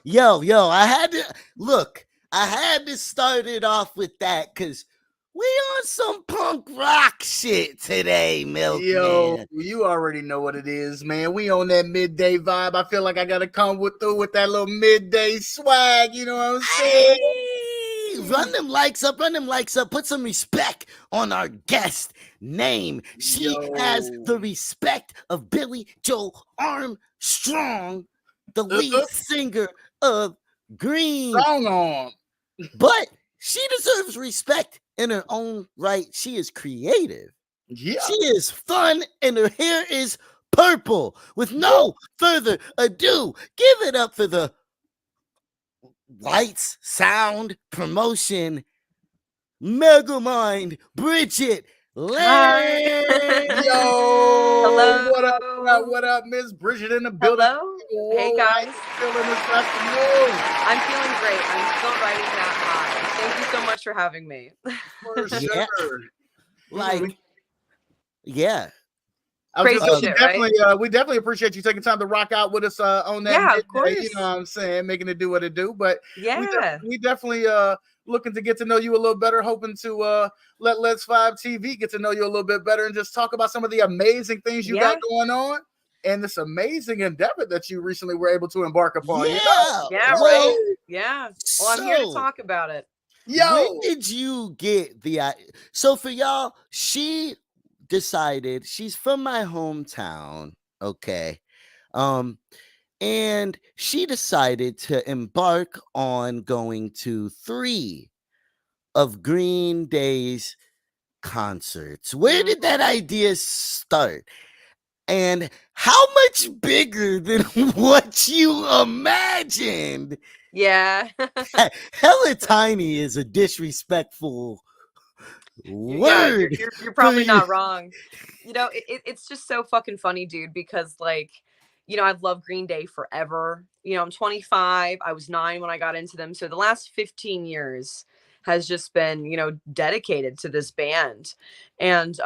Yo, I had to look. I had to start it off with that because we on some punk rock shit today, Yo, Milkman. you already know what it is, man. We on that midday vibe. I feel like I gotta come through with that little midday swag. You know what I'm saying? Hey, run them likes up, run them likes up. Put some respect on our guest name. She has the Yo, respect of Billy Joel Armstrong, the uh, lead singer of Green. song on. But she deserves respect in her own right. She is creative. Yeah. She is fun, and her hair is purple. With no further ado, give it up for the lights, sound, promotion, Megamind, Bridget Hi. Lantz. Yo, Hello. what up, Miss Bridget in the building? Hello. Hey Whoa, how guys. you feeling this afternoon? I'm feeling great. I'm still riding that high. Thank you so much for having me. For Yeah, sure. like, yeah. I was just Crazy saying, shit, right? we definitely appreciate you taking time to rock out with us on that Yeah, of midday, you know course. what I'm saying, making it do what it do. But Yeah. we definitely looking to get to know you a little better, hoping to let Letzvibe TV get to know you a little bit better and just talk about some of the amazing things you got Yeah. going on and this amazing endeavor that you recently were able to embark upon, you know? Yeah. Yeah, right. Well, Yeah. Well, I'm here to so talk about it. when Yo, did you get the so for y'all, she decided she's from my hometown, okay? Um and she decided to embark on going to 3 of Green Day's concerts. Where did that idea start? And how much bigger than what you imagined? Yeah. Hella tiny is a disrespectful Yeah, word you're for probably you. not wrong. It's just so fucking funny, dude, because like, I've loved Green Day forever. I'm 25. I was 9 when I got into them. So the last 15 years has just been, dedicated to this band. And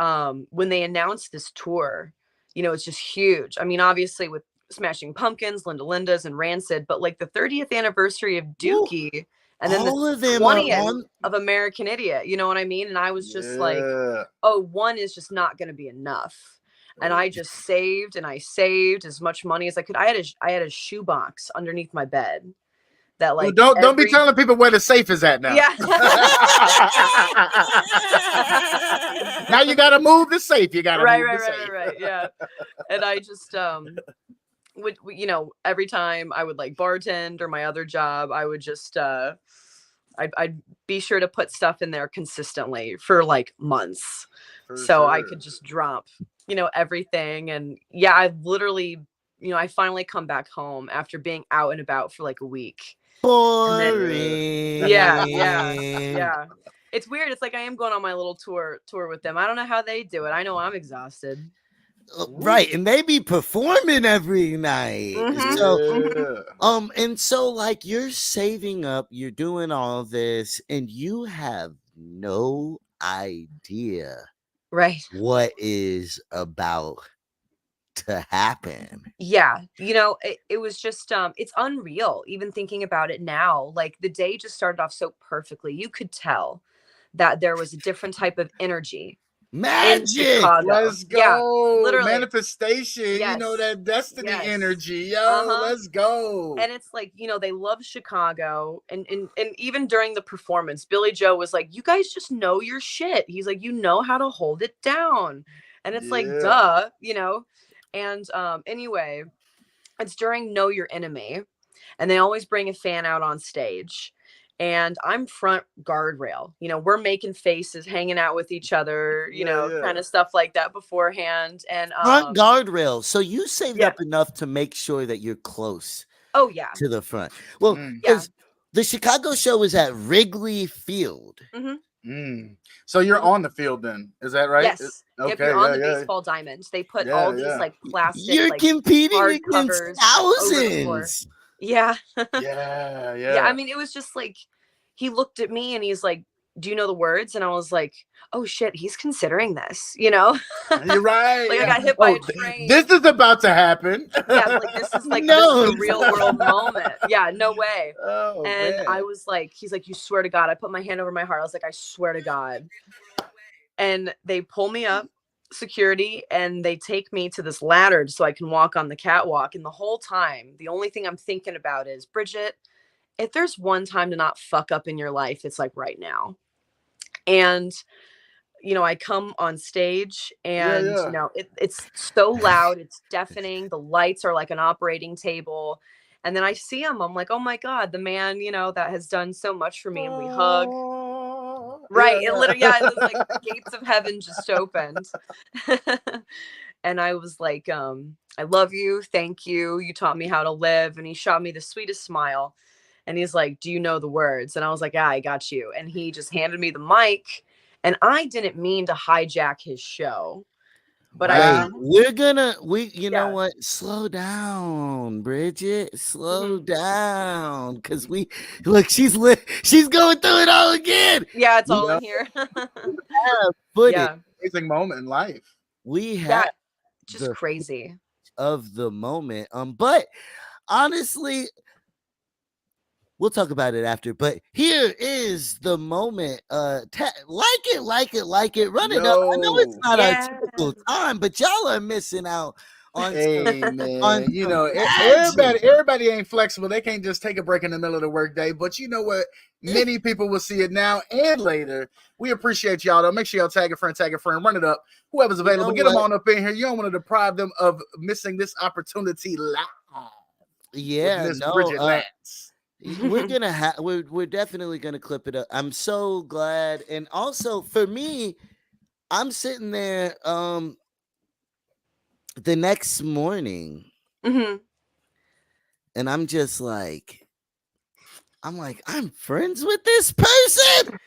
when they announced this tour, it's just huge. I mean, obviously with Smashing Pumpkins, Linda Linda's and Rancid, but like the 30th anniversary of Woo. Dookie and then the All of them are 20th on. of American Idiot, you know what I mean? And I was just like, yeah. oh, one is just not going to be enough. And I just saved and I saved as much money as I could. I had a shoebox underneath my bed that Well, like don't be every telling people where the safe is at now. yeah. Now you gotta move the safe. You gotta Right, move right, the right, right, safe. right. Yeah. And I just would every time I would like bartend or my other job, I would just I'd be sure to put stuff in there consistently for like months. For So I sure. could just drop, everything. And yeah, I literally, I finally come back home after being out and about for like a week. And then yeah, yeah, Boring. yeah. It's weird. It's like I am going on my little tour with them. I don't know how they do it. I know I'm exhausted. Right, and they be performing every night. So, Mhm. Yeah. and so like you're saving up, you're doing all this, and you have no idea Right. what is about to happen. Yeah, it was just it's unreal even thinking about it now. Like the day just started off so perfectly. You could tell that there was a different type of energy in Magic. Chicago. Let's Yeah, go. literally. Manifestation. You know Yes. that destiny Yes. energy. Yo, Uh-huh. let's go. And it's like, they love Chicago. And even during the performance, Billy Joe was like, "You guys just know your shit." He's like, "You know how to hold it down." And it's like, Yeah. duh. And anyway, it's during Know Your Enemy, and they always bring a fan out on stage. And I'm front guardrail. We're making faces, hanging out with each other, Yeah, yeah. kind of stuff like that beforehand. And Front guardrail. So you saved yeah. up enough to make sure that you're close Oh yeah. to the front. Well, Mm, Yeah. because the Chicago show is at Wrigley Field. Hmm. mm. So you're on the field then. Is that right? Yes. Yep, Okay, you're on yeah, the yeah. baseball diamonds. They put all Yeah, these yeah. like plastic You're like competing hard against covers over the floor. thousands. Yeah. Yeah, Yeah, I yeah. mean, it was just like he looked at me and he's like, do you know the words? And I was like, oh shit, he's considering this, you know? You're right. Like I got hit by a train. This is about to happen. Yeah, like this is No, a it's real not. world moment. Yeah, no way. Oh, And man. I was like, he's like, you swear to God. I put my hand over my heart. I was like, I swear to God. And they pull me up, security, and they take me to this ladder so I can walk on the catwalk. And the whole time, the only thing I'm thinking about is, Bridget, if there's one time to not fuck up in your life, it's like right now. And I come on stage and, Yeah. it's so loud, it's deafening. The lights are like an operating table. And then I see him. I'm like, oh my God, the man, that has done so much for me. And we hug. Right. It literally, yeah, it was like the gates of heaven just opened. And I was like, I love you. Thank you. You taught me how to live. And he shot me the sweetest smile. And he's like, do you know the words? And I was like, yeah, I got you. And he just handed me the mic. And I didn't mean to hijack his show. But Hey, you know Yeah. what? Slow down, Bridget. Slow down. Cause look, she's going through it all again. Yeah, it's We all in here. have footage. Yeah. Amazing moment in life. We have just crazy of the moment. But honestly, we'll talk about it after. But here is the moment. Like it. Run it up. I know it's not our typical time, but y'all are missing out on. Hey, man, everybody ain't flexible. They can't just take a break in the middle of the workday. But you know what? Many people will see it now and later. We appreciate y'all, though. Make sure y'all tag a friend, run it up. Whoever's available, get them on up in here. You don't want to deprive them of missing this opportunity live. Yeah, with Miss Bridget Lantz. We're definitely gonna clip it up. I'm so glad. And also for me, I'm sitting there the next morning and I'm just like, I'm friends with this person.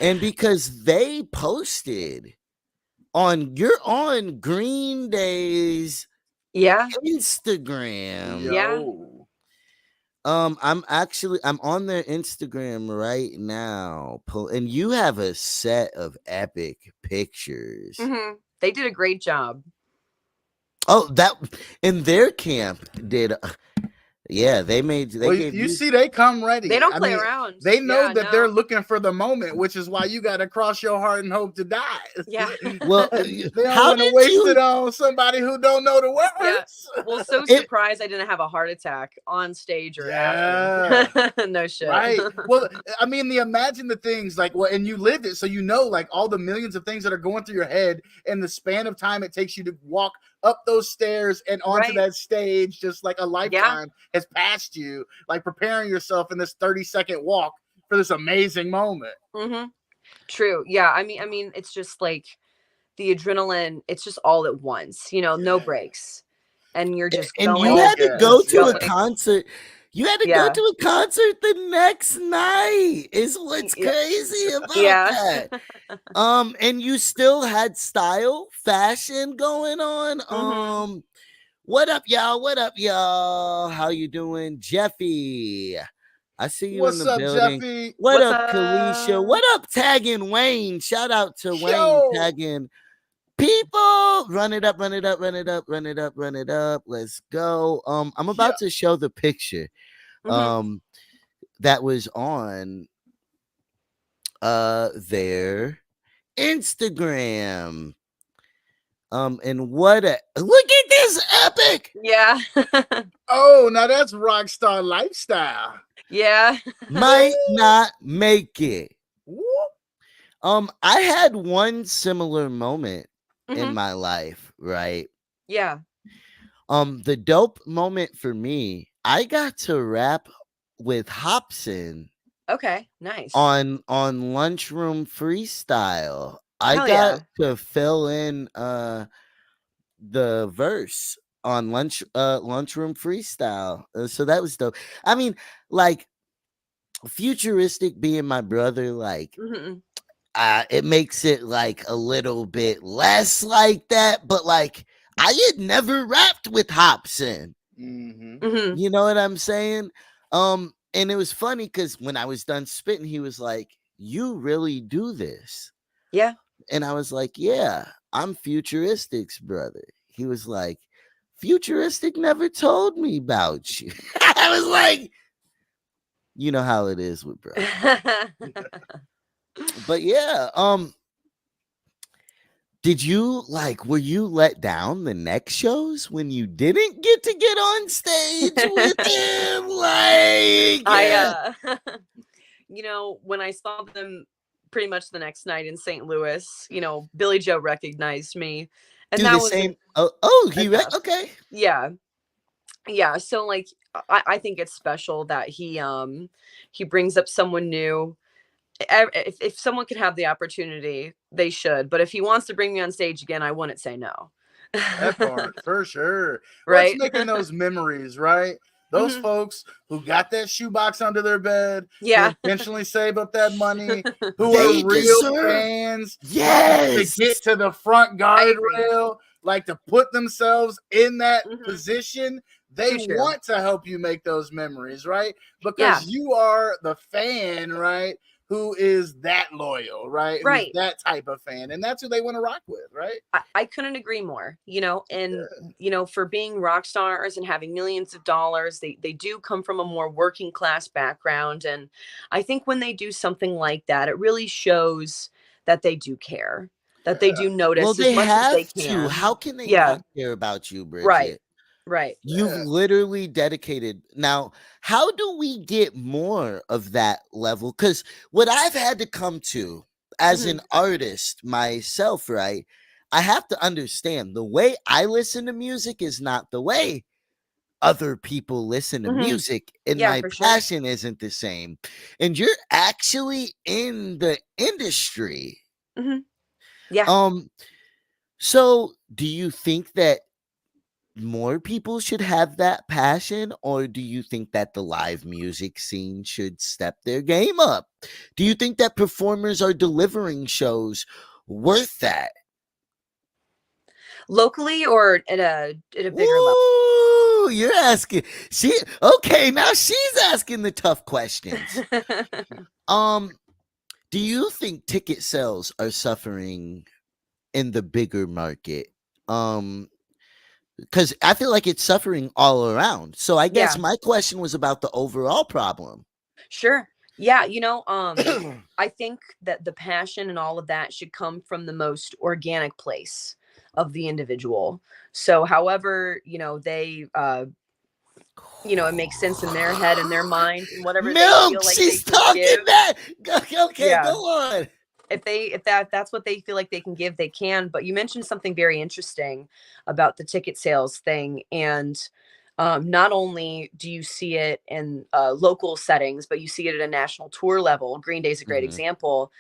And because they posted on Green Day's Instagram. Yeah. I'm on their Instagram right now, and you have a set of epic pictures. They did a great job. Oh, that in their camp did. Yeah, they see, they come ready. They don't play around. They know that they're looking for the moment, which is why you got to cross your heart and hope to die. Yeah. Well, they don't want to waste it on somebody who don't know the words. Yeah. Well, so surprised I didn't have a heart attack on stage or after. No shit. Right. Well, I mean, imagine the things and you lived it, so like all the millions of things that are going through your head in the span of time it takes you to walk up those stairs and onto that stage, just like a lifetime has passed you, like preparing yourself in this 30-second walk for this amazing moment. True. Yeah. I mean, it's just like the adrenaline, it's just all at once, no breaks. And you're just and going. You had to go to a concert. You had to go to a concert the next night. Is what's crazy about that. And you still had style, fashion going on. What up, y'all? How you doing, Jeffy? I see you in the building. Jeffy? What up, Kalisha? What up, tagging Wayne? Shout out to Wayne tagging people. Run it up. Let's go. I'm about to show the picture that was on their Instagram. And look at this epic. Yeah. Oh, now that's rock star lifestyle. Yeah. Might not make it. I had one similar moment in my life, right? Yeah. The dope moment for me, I got to rap with Hobson. Okay, nice. On Lunchroom Freestyle. I got to fill in the verse on Lunchroom Freestyle. So that was dope. I mean, like Futuristic being my brother, like it makes it like a little bit less like that, but like I had never rapped with Hobson. You know what I'm saying? And it was funny because when I was done spitting, he was like, "You really do this?" Yeah. And I was like, "Yeah, I'm Futuristic's brother." He was like, "Futuristic never told me about you." I was like, "You know how it is with bro." But yeah, did you were you let down the next shows when you didn't get to get on stage with him? I you know, when I saw them pretty much the next night in St. Louis, you know, Billy Joe recognized me, and do the that was same. Oh, enough. okay. Yeah. Yeah, so like I think it's special that he brings up someone new. If someone could have the opportunity, they should. But if he wants to bring me on stage again, I wouldn't say no. That part for sure. Well, it's Right? making those memories, right? Those Mhm. folks who got that shoebox under their bed, who Yeah. intentionally save up that money, who They are real deserve. fans, like to Yes. get to the front I agree. guardrail, like to put themselves in that Mhm. position. They Too true. want to help you make those memories, right? Yeah. Because you are the fan, right? Who is that loyal, right? Who's Right. that type of fan, and that's who they want to rock with, right? I couldn't agree more, you know, and you know, for being rock stars and having millions of dollars, they do come from a more working class background. And I think when they do something like that, it really shows that they do care, that they Yeah. do Well, notice as they much as they have to. can. How can they Yeah, not care about you, right, Bridget? right. You've Yeah. literally dedicated. Now, how do we get more of that level? Because what I've had to come to as Hmm. an artist myself, right? I have to understand the way I listen to music is not the way other people listen to Hmm. music, and Yeah, my for sure. passion isn't the same. And you're actually in the industry. Hmm. Yeah. Um, so do you think that more people should have that passion, or do you think that the live music scene should step their game up? Do you think that performers are delivering shows worth that? Locally or at a bigger level. Woo! You're asking. She okay, now she's asking the tough questions. Um, do you think ticket sales are suffering in the bigger market? Um, because I feel like it's suffering all around. So I guess Yeah. my question was about the overall problem. Sure. Yeah, you know, I think that the passion and all of that should come from the most organic place of the individual. So however, you know, it makes sense in their head and their mind and whatever they Milk, feel like they she's can talking give. that. Okay, go Yeah. on. If that's what they feel like they can give, they can. But you mentioned something very interesting about the ticket sales thing. And not only do you see it in local settings, but you see it at a national tour level. Green Day is a great Mhm. example.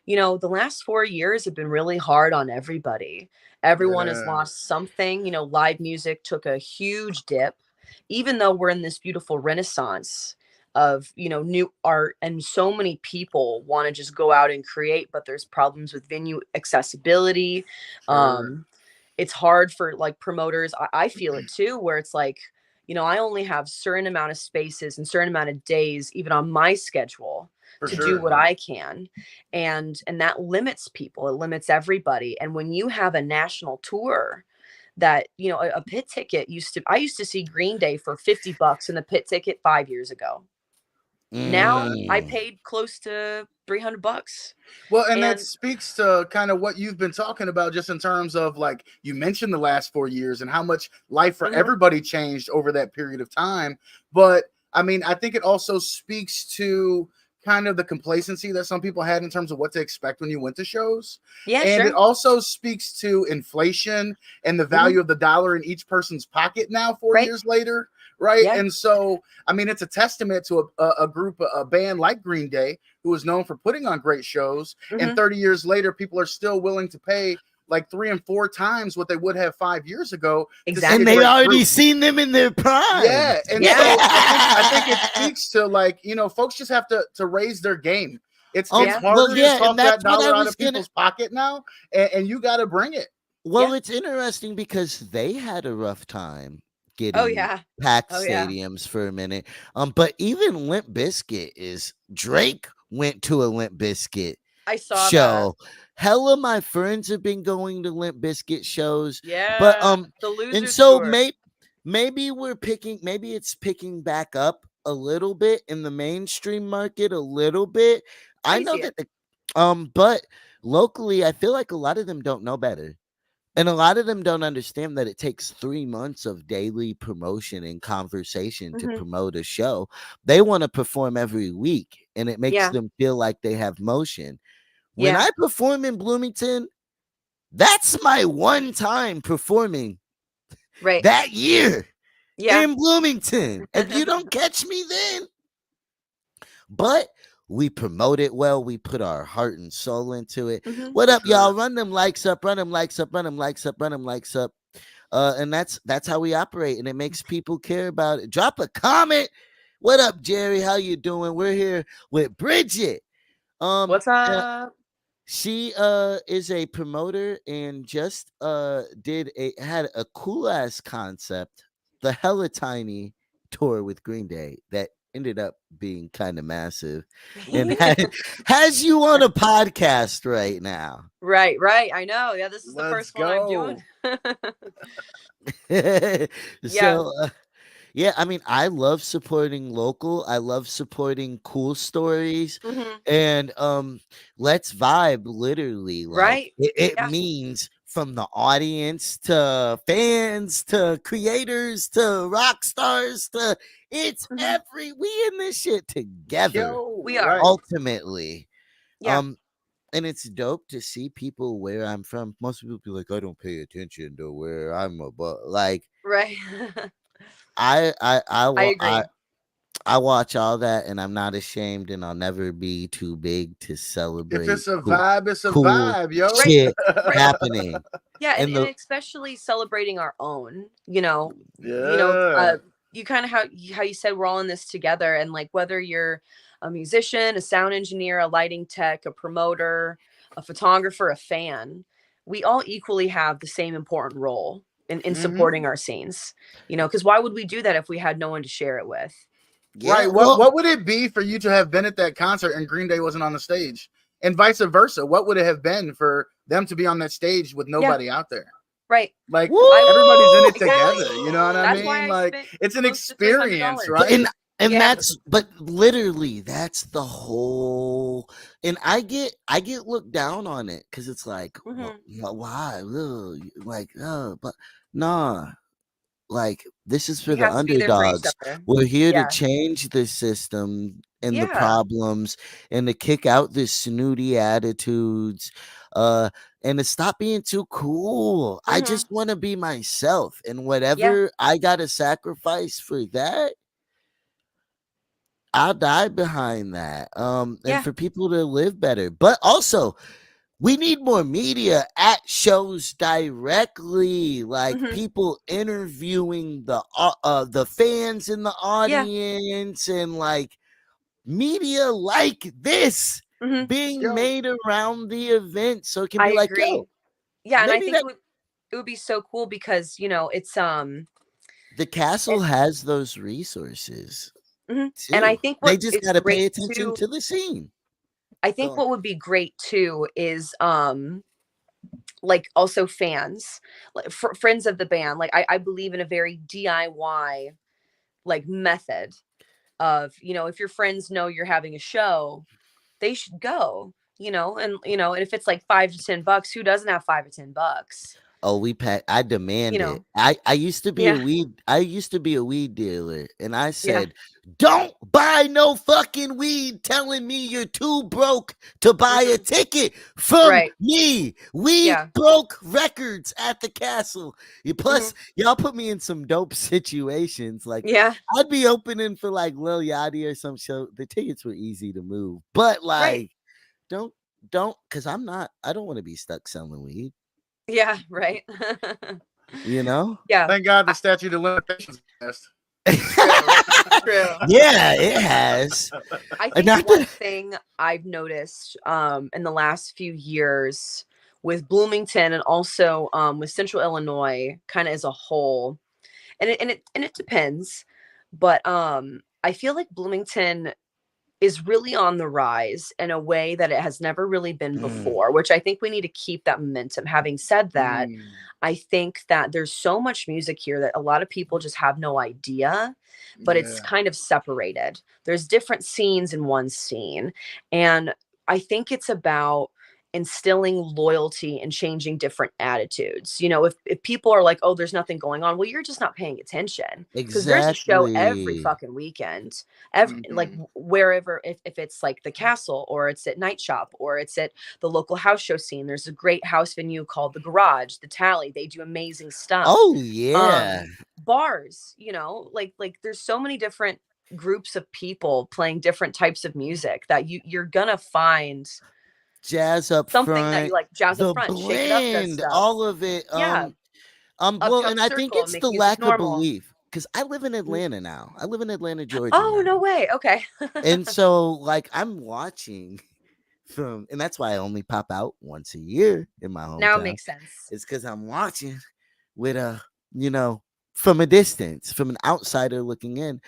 You know, the last 4 years have been really hard on everybody. Everyone has Yeah. lost something. You know, live music took a huge dip, even though we're in this beautiful renaissance of, you know, new art, and so many people want to just go out and create, but there's problems with venue accessibility. Sure. It's hard for like promoters. I feel it too, where it's like, you know, I only have certain amount of spaces and certain amount of days, even on my schedule, For to do sure. what I can. And that limits people. It limits everybody. And when you have a national tour that, you know, a pit ticket I used to see Green Day for $50 in the pit ticket 5 years ago. Now I Mm. paid close to $300. Well, and that And speaks to kind of what you've been talking about, just in terms of, like, you mentioned the last 4 years and how much life for mhm, everybody changed over that period of time. But I mean, I think it also speaks to kind of the complacency that some people had in terms of what to expect when you went to shows. yeah, And it sure. also speaks to inflation and the Mhm, value of the dollar in each person's pocket now, four right. years later. Right. Yeah. And so, I mean, it's a testament to a group, a band like Green Day, who is known for putting on great shows. And Mhm, 30 years later, people are still willing to pay like 3 and 4 times what they would have 5 years ago to see And a exactly. they great already group. seen them in their prime. Yeah, and Yeah. so I think it speaks to, like, folks just have to raise their game. It's Yeah. Well, harder to yeah, and talk that's that what I dollar out was of gonna. people's pocket now, and you got to bring it. Well, Yeah. it's interesting because they had a rough time Oh getting yeah. packed Oh yeah. stadiums for a minute. But even Limp Bizkit is Drake went to a Limp Bizkit I saw that. show. Hella my friends have been going to Limp Bizkit shows, but Yeah. The and Losers so Tour. maybe it's picking back up a little bit in the mainstream market a little bit. I I can know see it. that but locally I feel like a lot of them don't know better. And a lot of them don't understand that it takes 3 months of daily promotion and conversation to Mhm. promote a show. They want to perform every week, and it makes Yeah. them feel like they have motion. When Yeah. I perform in Bloomington, that's my one time performing Right. that year Yeah. in Bloomington. If you don't catch me then, but we promote it well. We put our heart and soul into it. Mhm. What For up, y'all? sure. Run them likes up, run them likes up, run them likes up, run them likes up. And that's how we operate, and it makes people care about it. Drop a comment. What up, Jerry? How you doing? We're here with Bridget. What's Uh, up? she is a promoter and just had a cool ass concept, the Hella Tiny tour with Green Day that ended up being kind of massive, and has you on a podcast right now. Right, right. I know. Yeah, this is the Let's first one I'm doing. go. Yeah. So yeah, I mean, I love supporting local. I love supporting cool stories. Mhm. And Let's Vibe literally like Right. it Yeah. means from the audience to fans to creators to rock stars to it's Mhm. we in this shit together Yo, We are. right. ultimately. Yeah. Um and it's dope to see people where I'm from. Most people be like, I don't pay attention to where I'm about. Like Right. I I I I wa- I agree. I watch all that and I'm not ashamed and I'll never be too big to If celebrate it's a vibe, it's a cool vibe, yo. Right. shit Right. happening. Yeah, And and the especially celebrating our own, Yeah. you kind of how you said we're all in this together, and like whether you're a musician, a sound engineer, a lighting tech, a promoter, a photographer, a fan, we all equally have the same important role in Hmm. supporting our scenes. Because why would we do that if we had no one to share it with? yeah, Right. well, What would it be for you to have been at that concert and Green Day wasn't on the stage? And vice versa. What would it have been for them to be on that stage with Yeah, nobody out there? right. Like I everybody's in woo! it exactly. together. You know what I That's mean? why I Like spent it's an close to three hundred experience, dollars. right? And Yeah. that's but literally that's the whole and I get looked down on it because it's like Hmm. why ugh, like but nah. Like, this is for You the have to be there for each underdogs. other. We're here to Yeah. change the system and the Yeah. problems and to kick out the snooty attitudes, uh, and to stop being too cool. I Hmm. just wanna be myself, and Yeah. whatever I gotta sacrifice for that, I'll die behind that, and Yeah. for people to live better. But also, we need more media at shows directly, like Hmm. people interviewing the fans in the Yeah. audience, and like media like this Hmm. being Yo. made around the event, so it can I be like, agree. yo, Yeah, and I maybe think that it would be so cool because, it's the castle and, has those resources and I too. think They what just is got to pay great attention too, to the scene. I think Go. what would be great too is like also fans, like friends of the band. Like I believe in a very DIY like method of, if your friends know you're having a show, they should go, and if it's like $5 to $10, who doesn't have $5 to $10? Oh, I You demand it. know, I used to be a yeah, weed dealer, and I yeah. said, "Don't buy no fucking weed telling me you're too broke to buy a Hmm. ticket from Right. me. We Yeah. broke records at the castle. Hmm. Plus, y'all put me in some dope situations. Like Yeah. I'd be opening for like Lil Yachty or some show. The tickets were easy to move, but Right. like don't because I don't want to be stuck selling weed. Yeah. Right. You know." Yeah. Thank God the statute of limitations passed. True. True. Yeah, it has. I think Not one that thing I've noticed in the last few years with Bloomington and also with Central Illinois, kind of as a whole, and it depends, but I feel like Bloomington is really on the rise in a way that it has never really been before, which I think we need to keep that momentum. Having said that, I think that there's so much music here that a lot of people just have no idea, but it's kind of separated. There's different scenes in one scene. And I think it's about instilling loyalty and changing different attitudes. You know, if people are like, oh, there's nothing going on, well, you're just not paying attention, because there's a show every Exactly. fucking weekend, every like wherever, if it's like the Castle, or it's at Night Shop, or it's at the local house show scene. There's a great house venue called the Garage, the Tally. They do amazing stuff. Oh yeah. Bars, you know, like there's so many different groups of people playing different types of music that you're gonna find Jazz up something that front, you like. Jazz the up front, shake it up, does blend, stuff. all of it. Yeah. Well, Uptown and I think Circle, it's make the music lack of normal. belief, because I live in Atlanta now. I live in Atlanta, Georgia. Oh, now. no way. Okay. And so, like, I'm watching and that's why I only pop out once a year in my hometown. Now it makes sense. It's because I'm watching with from a distance, from an outsider looking in.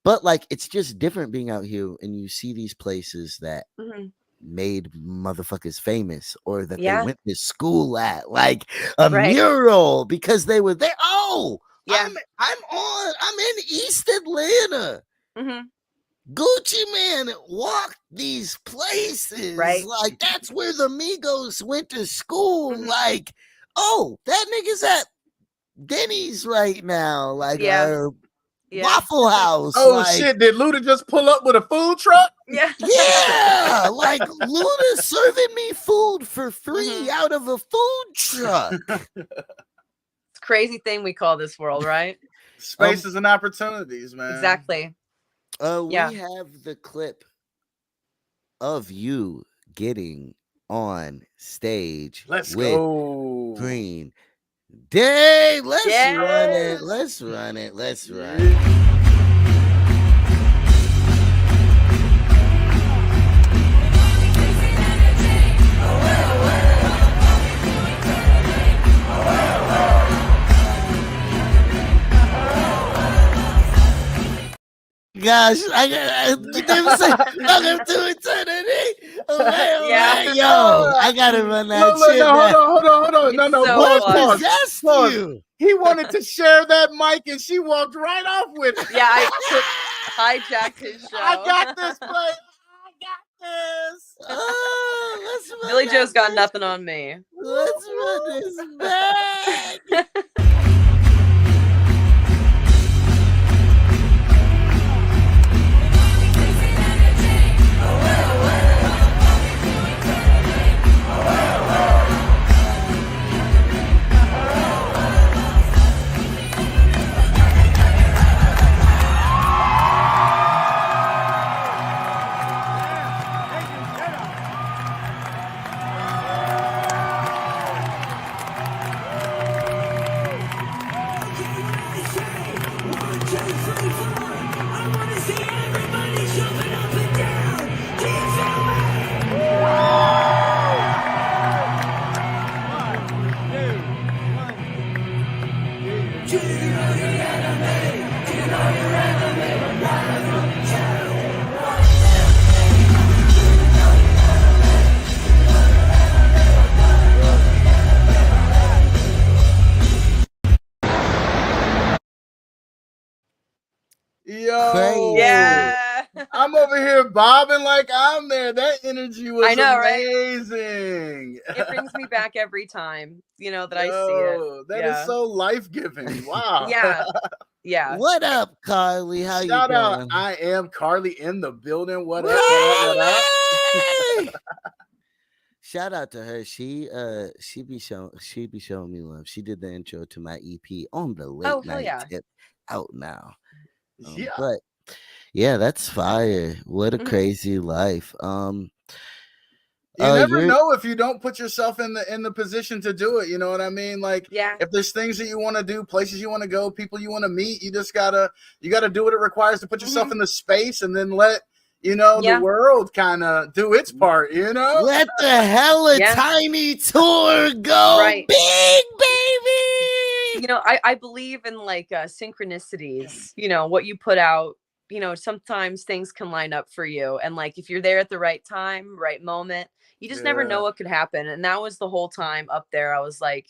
But like, it's just different being out here and you see these places that made motherfuckers famous, or that they went to school at, like a mural, because they were there. Oh, I'm in East Atlanta. Gucci Man walked these places, like that's where the Migos went to school. Like, oh, that nigga's at Denny's right now, like Waffle House. Oh like, shit! Did Luda just pull up with a food truck? Yeah, like Luda serving me food for free out of a food truck. It's a crazy thing we call this world, right? Spaces and opportunities, man. Exactly. We have the clip of you getting on stage. Let's with go. Green Day. Let's run it. Let's run it. Let's run it. Gosh, I welcome to eternity. Yo, I gotta run that shit. Hold on. No, what possessed you? He wanted to share that mic, and she walked right off with it. Yeah, I hijacked his show. I got this, play. I got this. Let's Billy Joe's got nothing on me. Let's run this back. Yo, yeah, I'm over here bobbing like I'm there. That energy was amazing. Right? It brings me back every time, that I see it. That is so life-giving. Wow. Yeah. What up, Carly? How you doing? Shout out, I am Carly in the building. What up? What up? Shout out to her. She be showing me love. She did the intro to my EP on the late night tip, out now. But yeah, that's fire. What a crazy life. You never know if you don't put yourself in the position to do it. You know what I mean? Like, if there's things that you want to do, places you want to go, people you want to meet, you just gotta do what it requires to put yourself in the space, and then let the world kind of do its part. Let the hella tiny tour go big, baby. you know, I believe in like synchronicities, you know, what you put out, you know, sometimes things can line up for you. And like, if you're there at the right time, right moment, you just never know Yeah. what could happen. And that was the whole time up there. I was like,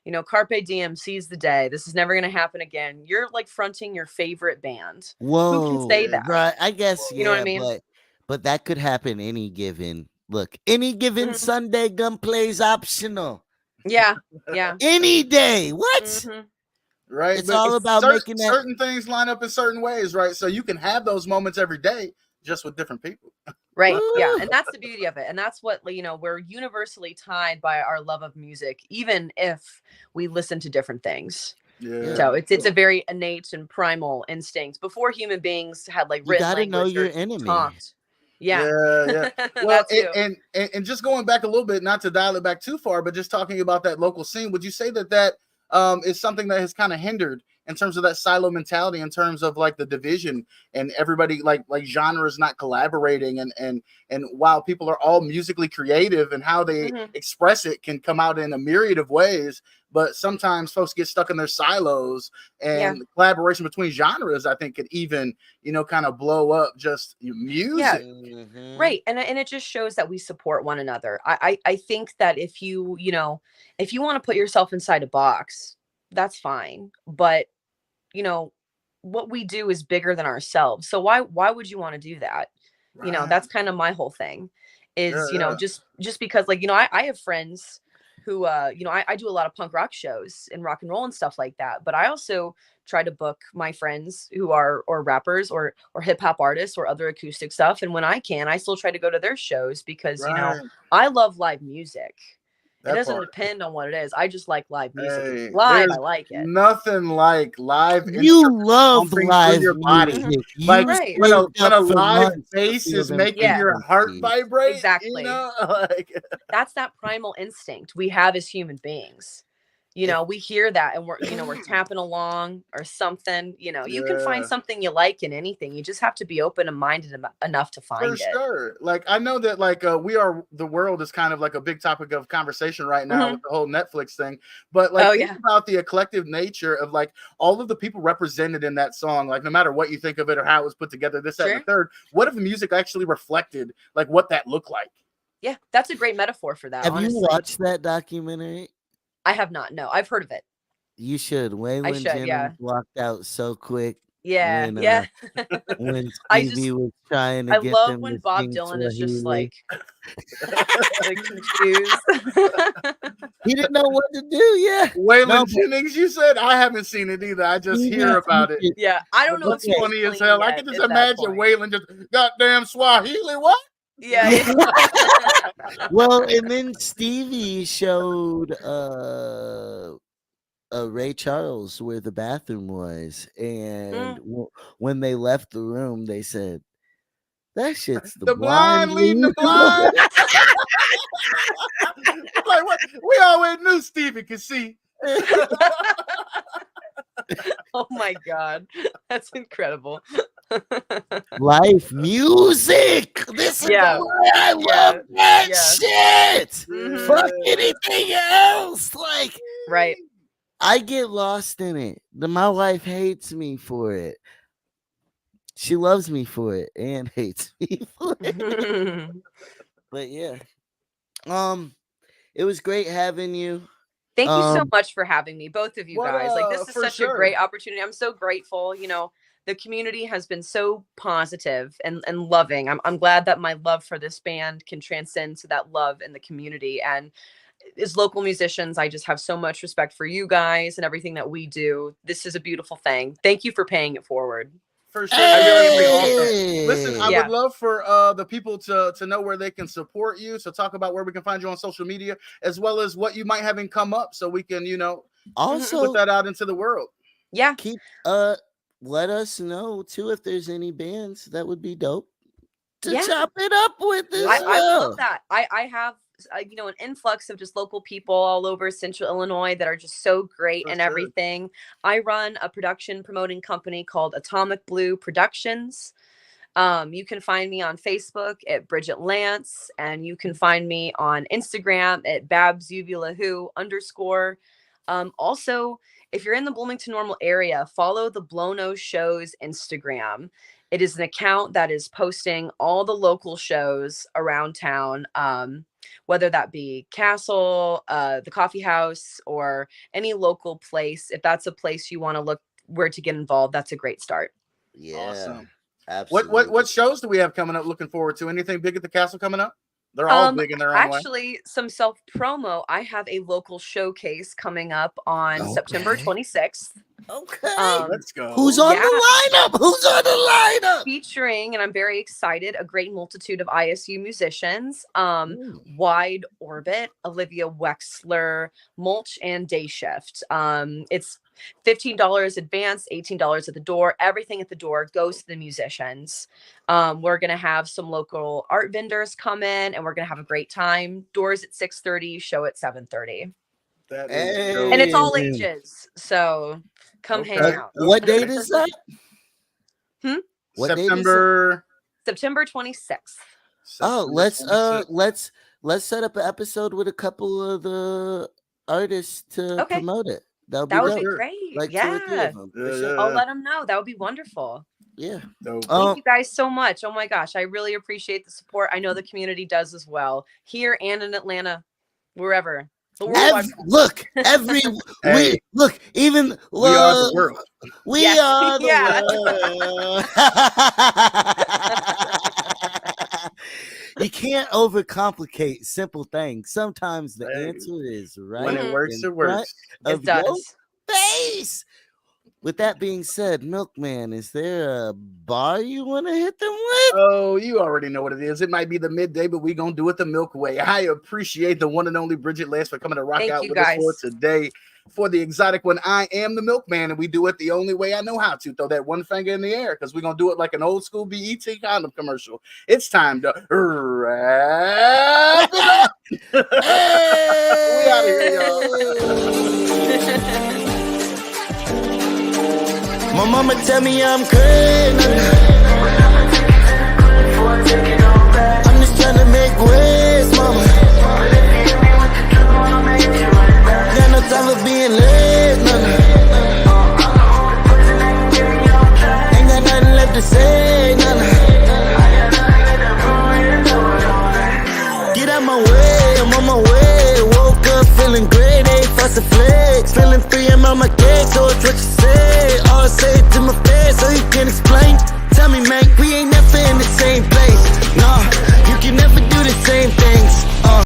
you know, Carpe Diem, seize the day. This is never going to happen again. You're like fronting your favorite band. Who can say Whoa, that? right. I guess, You know what I yeah, mean? but that could happen any given any given Mhm. Sunday. Gunplay is optional. Yeah. Yeah. Any day. What? Hmm. Right. It's But all about making that. certain things line up in certain ways, right? So you can have those moments every day, just with different people. Right. Yeah. Woo! And that's the beauty of it. And that's what, you know, we're universally tied by our love of music, even if we listen to different things. Yeah. Yeah. So it's a very innate and primal instinct before human beings had like You written got to know language your or enemy. talked. Yeah. Yeah, yeah. Well, That too. and just going back a little bit, not to dial it back too far, but just talking about that local scene, would you say that is something that has kind of hindered in terms of that silo mentality, in terms of like the division and everybody like genres not collaborating, and while people are all musically creative and how they Mhm. express it can come out in a myriad of ways, but sometimes folks get stuck in their silos, Yeah. and collaboration between genres, I think, could even kind of blow up just Yeah. music. Mhm. Right. And it just shows that we support one another. I think that if you know, if you want to put yourself inside a box, that's fine. But, you know, what we do is bigger than ourselves. So why would you want to do that? You know, Right. that's kind of my whole thing Yeah, is, you know, yeah. just because like, you know, I have friends who you know, I do a lot of punk rock shows and rock and roll and stuff like that. But I also try to book my friends who are or rappers or hip hop artists or other acoustic stuff. And when I can, I still try to go to their shows because, you know, Right. I love live music. It That doesn't part. depend on what it is. I just like live music. If it's Hey, live, I there's like it. nothing like live You instruments love pumping through live your body. Mhm. music. Like You Right. when a saved up for live months to bass feel is them making Yeah. your heart frequencies. vibrate, Exactly. like That's that primal instinct we have as human beings. You if know, we hear that and we're, you know, we're tapping along or something. You know, you can find yeah. something you like in anything. You just have to be open and minded enough to For find it. sure. Like I know that like we are the world is kind of like a big topic of conversation right now Hmm. with the whole Netflix thing. But like Oh think yeah. about the eclectic nature of like all of the people represented in that song. Like no matter what you think of it or how it was put together, this, that, and Sure. the third, what if the music actually reflected like what that looked like? Yeah, that's a great metaphor for that, Have you honestly. watched that documentary? I have not. No, I've heard of it. You should. I Waylon should. Jennings Yeah. walked out so quick Yeah. when Yeah. I Stevie just was trying to I get love them to when Bob sing Dylan is just Swahili. like confused. He didn't know what to do. Yeah. No, Waylon but Jennings, you said? I haven't seen it either. I just hear Stevie, about it. Yeah, I don't But know if that's he was funny as clean hell. I yet can just at that imagine point. Waylon just goddamn Swahili. What? Yeah. yeah. Yeah. Well, and then Stevie showed Ray Charles where the bathroom was, and Mm. when they left the room, they said, "That shit's the The blind blind leading the leading blind. It's like what we always knew Stevie could see. Oh my god, that's incredible. life music. This is Yeah. why I Yeah. love that Yeah. shit. Mhm. Fuck anything else. Like Right. I get lost in it. My wife hates me for it. She loves me for it and hates me for it. But yeah. It was great having you. Thank you so Um, much for having me, both of you What guys. Like this is for such a sure. great opportunity. I'm so grateful. You know, the community has been so positive and loving. I'm glad that my love for this band can transcend to that love in the community. And as local musicians, I just have so much respect for you guys and everything that we do. This is a beautiful thing. Thank you for paying it forward. For sure. I really You're appreciate awesome. it. Listen, I hey. would Yeah. love for the people to know where they can support you. So talk about where we can find you on social media, as well as what you might having come up, so we can, put Also, that out into the world. Yeah. keep let us know too if there's any bands that would be dope to Yeah. chop it up with as Yeah. I would love well. that. I have you know, an influx of just local people all over Central Illinois that are just so great For and sure. everything. I run a production promoting company called Atomic Blue Productions. You can find me on Facebook at Bridget Lantz, and you can find me on Instagram at babsuvulahu_. Also, if you're in the Bloomington Normal area, follow the Blono Shows Instagram. It is an account that is posting all the local shows around town, whether that be Castle, the coffee house, or any local place. If that's a place you want to look where to get involved, that's a great start. Yeah. Awesome. Absolutely. What shows do we have coming up? Looking forward to anything big at the Castle coming up? They're all big in their own way. Actually, some self promo. I have a local showcase coming up on September 26th. Okay. Let's go. Who's on the lineup? Who's on the lineup? Featuring, and I'm very excited, a great multitude of ISU musicians. Wide Orbit, Olivia Wexler, Mulch, and Day Shift. It's $15 advance, $18 at the door. Everything at the door goes to the musicians. We're going to have some local art vendors come in, and we're going to have a great time. Doors at 6:30, show at 7:30. That is dope. And it's all ages, so come hang out. What date is that? What September 26th. Oh, let's set up an episode with a couple of the artists to promote it. That would be great. Like 2 or 3 of them. I'll let them know. That would be wonderful. Yeah. Thank you guys so much. Oh my gosh, I really appreciate the support. I know the community does as well, here and in Atlanta, wherever. Even we are the world. We are the world. You can't overcomplicate simple things. Sometimes the answer is right. When it works, it works. It does. Face. With that being said, Milkman, is there a bar you want to hit them with? Oh, you already know what it is. It might be the midday, but we're going to do it the Milk Way. I appreciate the one and only Bridget Lantz for coming to rock out with us for today. For the exotic one, I am the Milkman, and we do it the only way I know how to. Throw that one finger in the air, because we're going to do it like an old school BET condom commercial. It's time to wrap it up. We out of here, y'all. My mama tell me I'm crazy. I'm just trying to make waves, mama. Got no time for being late, none. Ain't got nothing left to say, none. Get out my way, I'm on my way. Woke up feeling great, ain't fuss a flex. Feeling free, I'm on my cake, so it's what you say. All say it to my face, so you can explain. Tell me, man, we ain't